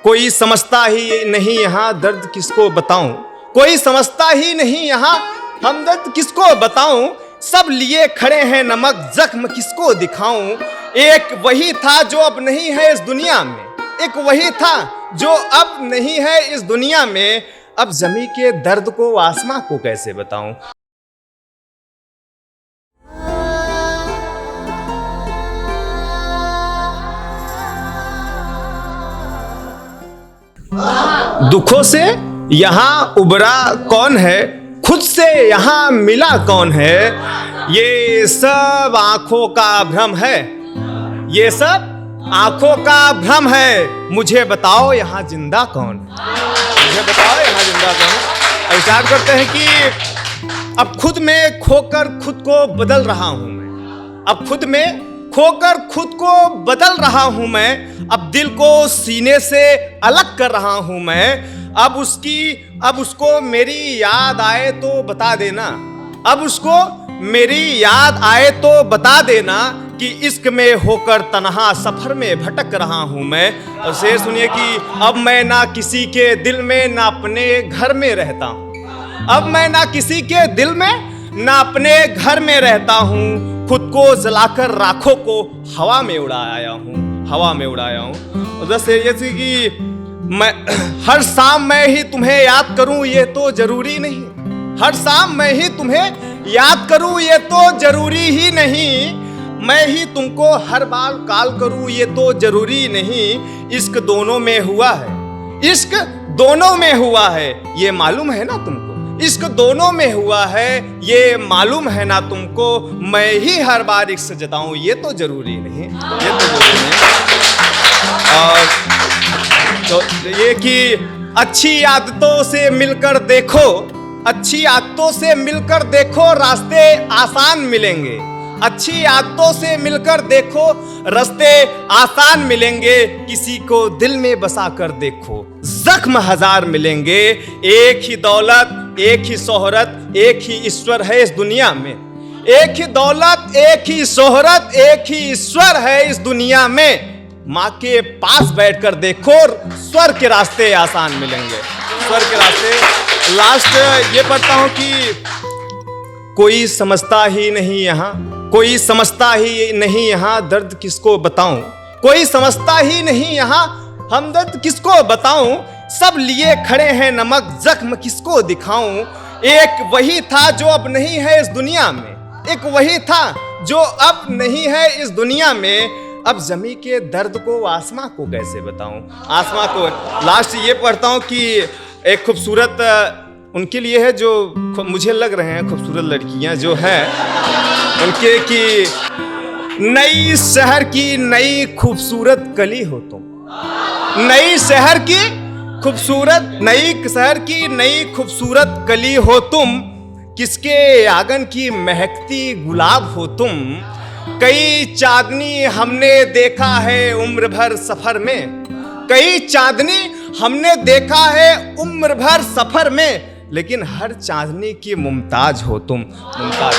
कोई समझता ही नहीं यहाँ दर्द किसको बताऊं, कोई समझता ही नहीं यहाँ हमदर्द किसको बताऊं। सब लिए खड़े हैं नमक जख्म किसको दिखाऊं। एक वही था जो अब नहीं है इस दुनिया में, एक वही था जो अब नहीं है इस दुनिया में। अब जमी के दर्द को आसमां को कैसे बताऊं। दुखों से यहाँ उबरा कौन है, खुद से यहाँ मिला कौन है। ये सब आंखों का भ्रम है, ये सब आंखों का भ्रम है। मुझे बताओ यहाँ जिंदा कौन, मुझे बताओ यहाँ जिंदा कौन। विचार करते हैं कि अब खुद में खोकर खुद को बदल रहा हूं मैं, अब खुद में खोकर खुद को बदल रहा हूं मैं। अब दिल को सीने से अलग कर रहा हूं मैं। अब उसको मेरी याद आए तो बता देना, अब उसको मेरी याद आए तो बता देना कि इश्क में होकर तन्हा सफर में भटक रहा हूं मैं। और शेर सुनिए कि अब मैं ना किसी के दिल में ना अपने घर में रहता हूं, अब मैं ना किसी के दिल में ना अपने घर में रहता हूं। खुद को जलाकर राखों को हवा में उड़ाया हूं, हवा में उड़ाया हूं। जैसे कि मैं हर शाम मैं ही तुम्हें याद करूं ये तो जरूरी नहीं, हर शाम मैं ही तुम्हें याद करूं ये तो जरूरी ही नहीं। मैं ही तुमको हर बार कॉल करूं ये तो जरूरी नहीं। इश्क दोनों में हुआ है, इश्क दोनों में हुआ है ये मालूम है ना तुमको, इश्क दोनों में हुआ है ये मालूम है ना तुमको। मैं ही हर बार इश्क जताऊं ये तो जरूरी नहीं, ये तो जरूरी नहीं। और तो ये कि अच्छी आदतों से मिलकर देखो, अच्छी आदतों से मिलकर देखो रास्ते आसान मिलेंगे। अच्छी आदतों से मिलकर देखो रास्ते आसान मिलेंगे। किसी को दिल में बसा कर देखो जख्म हजार मिलेंगे। एक ही दौलत एक ही शोहरत एक ही ईश्वर है इस दुनिया में, एक ही दौलत एक ही शोहरत एक ही ईश्वर है इस दुनिया में। माँ के पास बैठकर देखो स्वर्ग के रास्ते आसान मिलेंगे, स्वर्ग के रास्ते। लास्ट ये पढ़ता हूं कि कोई समझता ही नहीं यहाँ, कोई समझता ही नहीं यहाँ दर्द किसको बताऊं, कोई समझता ही नहीं यहाँ हमदर्द किसको बताऊं। सब लिए खड़े हैं नमक जख्म किसको दिखाऊं। एक वही था जो अब नहीं है इस दुनिया में, एक वही था जो अब नहीं है इस दुनिया में। अब जमी के दर्द को आसमां को कैसे बताऊं, आसमां को। लास्ट ये पढ़ता हूं कि एक खूबसूरत उनके लिए है जो मुझे लग रहे हैं खूबसूरत लड़कियां जो हैं उनके कि नई शहर की नई खूबसूरत कली हो तुम, नई शहर की खूबसूरत, नई शहर की नई खूबसूरत कली हो तुम। किसके आंगन की महकती गुलाब हो तुम। कई चांदनी हमने देखा है उम्र भर सफर में, कई चांदनी हमने देखा है उम्र भर सफर में। लेकिन हर चांदनी की मुमताज हो तुम, मुमताज।